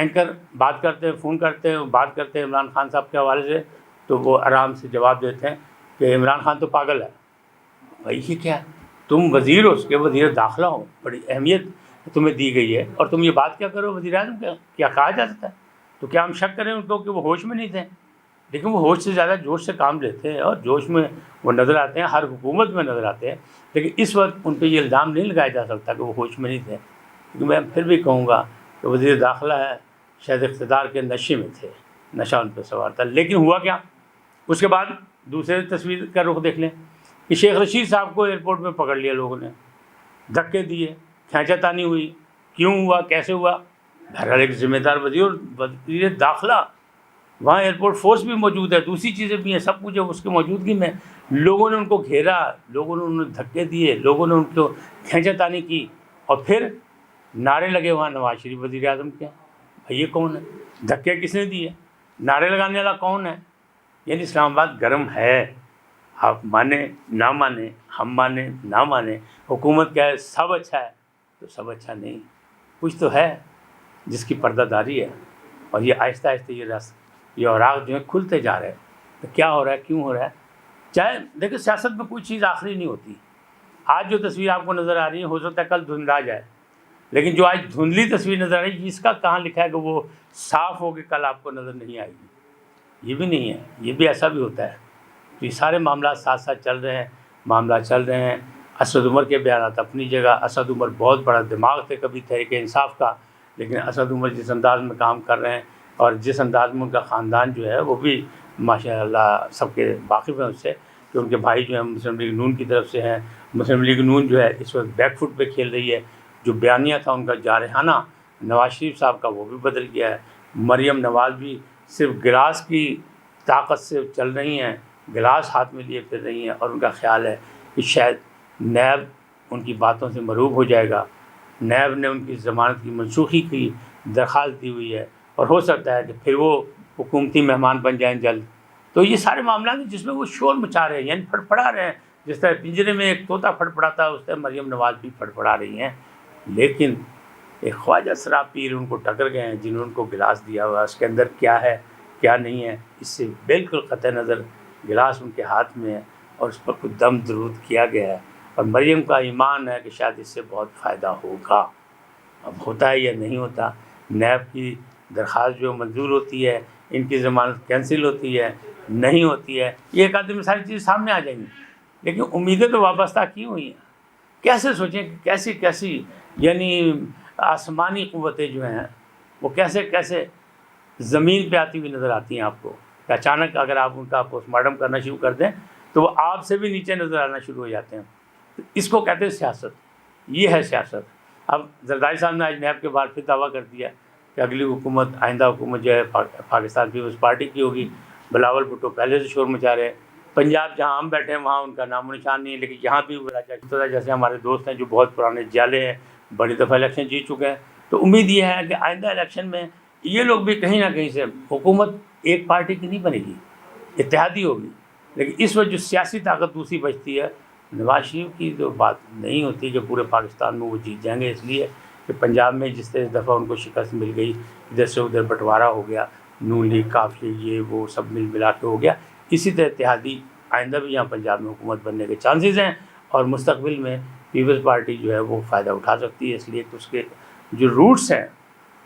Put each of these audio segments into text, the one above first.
Anchor بات کرتے ہیں، فون کرتے ہیں، بات کرتے ہیں عمران خان صاحب کے حوالے سے، تو وہ آرام سے جواب دیتے ہیں کہ عمران خان تو پاگل ہے۔ بھائی یہ کیا، تم وزیر ہو، اس کے وزیر داخلہ ہو، بڑی اہمیت تمہیں دی گئی ہے، اور تم یہ بات کیا کرو وزیر اعظم کیا کہا جا سکتا ہے؟ تو کیا ہم شک کریں ان کو کہ وہ ہوش میں نہیں تھے؟ لیکن وہ ہوش سے زیادہ جوش سے کام لیتے ہیں، اور جوش میں وہ نظر آتے ہیں، ہر حکومت میں نظر آتے ہیں، لیکن اس وقت ان پہ یہ الزام نہیں لگایا جا سکتا کہ وہ ہوش میں نہیں تھے۔ کیونکہ میں پھر بھی کہوں گا کہ وزیر داخلہ ہے، شاید اقتدار کے نشے میں تھے، نشہ ان پہ سوار تھا۔ لیکن ہوا کیا، اس کے بعد دوسرے تصویر کا رخ دیکھ لیں کہ شیخ رشید صاحب کو ایئرپورٹ میں پکڑ لیا لوگوں نے، دھکے دیے، کھینچا تانی ہوئی، کیوں ہوا، کیسے ہوا؟ بہرحال ایک ذمہ دار وزیر داخلہ، وہاں ایئرپورٹ فورس بھی موجود ہے، دوسری چیزیں بھی ہیں، سب کچھ ہے، اس کی موجودگی میں لوگوں نے ان کو گھیرا، لوگوں نے انہیں دھکے دیے، لوگوں نے ان کو کھینچا تانی کی، اور پھر نعرے لگے وہاں نواز شریف وزیر اعظم کے۔ بھائی یہ کون ہے؟ دھکے کس نے دیے؟ نعرے لگانے والا کون ہے؟ یعنی اسلام آباد گرم ہے، آپ مانیں نہ مانیں، ہم مانیں نہ مانیں، حکومت کیا ہے سب اچھا ہے، تو سب اچھا نہیں، کچھ تو ہے جس کی پردہ داری ہے، اور یہ آہستہ آہستہ یہ اوراق جو ہیں کھلتے جا رہے ہیں۔ تو کیا ہو رہا ہے، کیوں ہو رہا ہے؟ چاہے دیکھیں سیاست میں کوئی چیز آخری نہیں ہوتی۔ آج جو تصویر آپ کو نظر آ رہی ہے ہو سکتا ہے کل دھندلا جائے، لیکن جو آج دھندلی تصویر نظر آ رہی ہے اس کا کہاں لکھا ہے کہ وہ صاف ہو کے کل آپ کو نظر نہیں آئے گی؟ یہ بھی نہیں ہے، یہ بھی ایسا بھی ہوتا ہے۔ تو یہ سارے معاملات ساتھ ساتھ چل رہے ہیں، معاملات چل رہے ہیں۔ اسد عمر کے بیانات اپنی جگہ، اسد عمر بہت بڑا دماغ تھے کبھی تحریک انصاف کا، لیکن اسد عمر جس انداز میں کام کر رہے ہیں اور جس انداز میں ان کا خاندان جو ہے وہ بھی ماشاء اللہ سب کے واقف ہیں اس سے، کہ ان کے بھائی جو ہیں مسلم لیگ نون کی طرف سے ہیں۔ مسلم لیگ نون جو ہے اس وقت بیک فٹ پہ کھیل رہی ہے، جو بیانیہ تھا ان کا جارحانہ نواز شریف صاحب کا وہ بھی بدل گیا ہے۔ مریم نواز بھی صرف گلاس کی طاقت سے چل رہی ہیں، گلاس ہاتھ میں لیے پھر رہی ہیں، اور ان کا خیال ہے کہ شاید نیب ان کی باتوں سے مرعوب ہو جائے گا۔ نیب نے ان کی ضمانت کی منسوخی کی درخواست دی ہوئی ہے، اور ہو سکتا ہے کہ پھر وہ حکومتی مہمان بن جائیں جلد۔ تو یہ سارے معاملات ہیں جس میں وہ شور مچا رہے ہیں، یعنی پھڑپڑا رہے ہیں، جس طرح پنجرے میں ایک طوطا پھڑپڑاتا ہے اس طرح مریم نواز بھی پھڑپڑا رہی ہیں۔ لیکن ایک خواجہ سرا پیر ان کو ٹکر گئے ہیں جنہوں نے ان کو گلاس دیا ہوا، اس کے اندر کیا ہے کیا نہیں ہے اس سے بالکل قطع نظر گلاس ان کے ہاتھ میں ہے، اور اس پر کچھ دم درود کیا گیا ہے، اور مریم کا ایمان ہے کہ شاید اس سے بہت فائدہ ہوگا۔ اب ہوتا ہے یا نہیں ہوتا، نیب کی درخواست جو منظور ہوتی ہے، ان کی ضمانت کینسل ہوتی ہے، نہیں ہوتی ہے، یہ ایک آدمی میں ساری چیزیں سامنے آ جائیں گی، لیکن امیدیں تو وابستہ کی ہوئی ہیں۔ کیسے سوچیں کہ کیسی کیسی یعنی آسمانی قوتیں جو ہیں وہ کیسے کیسے زمین پہ آتی ہوئی نظر آتی ہیں آپ کو، کہ اچانک اگر آپ ان کا پوسٹ مارٹم کرنا شروع کر دیں تو وہ آپ سے بھی نیچے نظر آنا شروع ہو جاتے ہیں۔ اس کو کہتے ہیں سیاست، یہ ہے سیاست۔ اب زرداری صاحب نے آج نیب کے بعد پھر دعویٰ کر دیا کہ اگلی حکومت، آئندہ حکومت جو ہے پاکستان پیپلز پارٹی کی ہوگی۔ بلاول بھٹو پہلے سے شور مچا رہے ہیں، پنجاب جہاں ہم بیٹھے ہیں وہاں ان کا نام و نشان نہیں ہے، لیکن یہاں بھی جیسے ہمارے دوست ہیں جو بہت پرانے جالے ہیں، بڑی دفعہ الیکشن جیت چکے ہیں، تو امید یہ ہے کہ آئندہ الیکشن میں یہ لوگ بھی کہیں نہ کہیں سے، حکومت ایک پارٹی کی نہیں بنے گی، اتحادی ہوگی، لیکن اس وقت جو سیاسی طاقت دوسری بچتی ہے، نواز شریف کی جو بات نہیں ہوتی کہ پورے پاکستان میں وہ جیت جائیں گے، اس لیے کہ پنجاب میں جس طرح اس دفعہ ان کو شکست مل گئی، ادھر سے ادھر بٹوارا ہو گیا، نون لیگ کافی یہ وہ سب مل ملا کے ہو گیا، اسی طرح اتحادی آئندہ بھی یہاں پنجاب میں حکومت بننے کے چانسز ہیں، اور مستقبل میں پیپلز پارٹی جو ہے وہ فائدہ اٹھا سکتی ہے، اس لیے کہ اس کے جو روٹس ہیں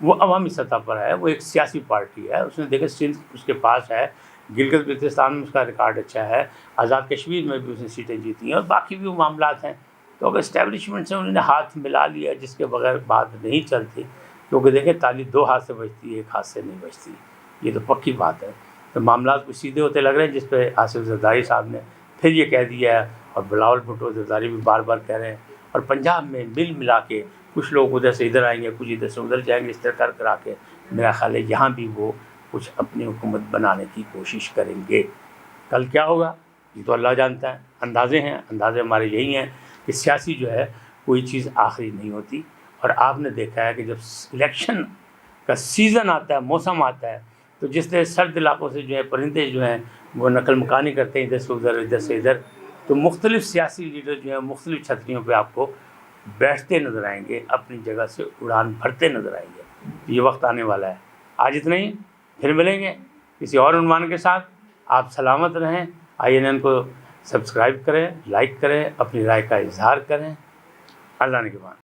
وہ عوامی سطح پر ہے، وہ ایک سیاسی پارٹی ہے۔ اس نے دیکھا سندھ اس کے پاس ہے، گلگت بلتستان میں اس کا ریکارڈ اچھا ہے، آزاد کشمیر میں بھی اس نے سیٹیں جیتی ہیں، اور باقی بھی وہ معاملات ہیں۔ تو اگر اسٹیبلشمنٹ سے انہوں نے ہاتھ ملا لیا جس کے بغیر بات نہیں چلتی، کیونکہ دیکھیں تالی دو ہاتھ سے بجتی ہے، ایک ہاتھ سے نہیں بجتی، یہ تو پکی بات ہے۔ تو معاملات کچھ سیدھے ہوتے لگ رہے ہیں، جس پہ آصف زرداری صاحب نے پھر یہ کہہ دیا ہے، اور بلاول بھٹو زرداری بھی بار بار کہہ رہے ہیں، اور پنجاب میں مل ملا کے کچھ لوگ ادھر سے ادھر آئیں گے، کچھ ادھر سے ادھر جائیں گے، اس طرح کر کرا کے میرا خیال ہے یہاں بھی وہ کچھ اپنی حکومت بنانے کی کوشش کریں گے۔ کل کیا ہوگا یہ تو اللہ جانتا ہے، اندازے ہیں، اندازے ہمارے یہی ہیں کہ سیاسی جو ہے کوئی چیز آخری نہیں ہوتی، اور آپ نے دیکھا ہے کہ جب الیکشن کا سیزن آتا ہے، موسم آتا ہے، تو جس طرح سرد علاقوں سے جو ہے پرندے جو ہیں وہ نقل مکانی کرتے ہیں ادھر سے ادھر، ادھر سے ادھر، تو مختلف سیاسی لیڈر جو ہیں مختلف چھتریوں پہ آپ کو بیٹھتے نظر آئیں گے، اپنی جگہ سے اڑان بھرتے نظر آئیں گے۔ یہ وقت آنے والا ہے آج اتنا ہی، پھر ملیں گے کسی اور عنوان کے ساتھ۔ آپ سلامت رہیں۔ INN کو سبسکرائب کریں، لائک کریں، اپنی رائے کا اظہار کریں۔ اللہ نگہبان۔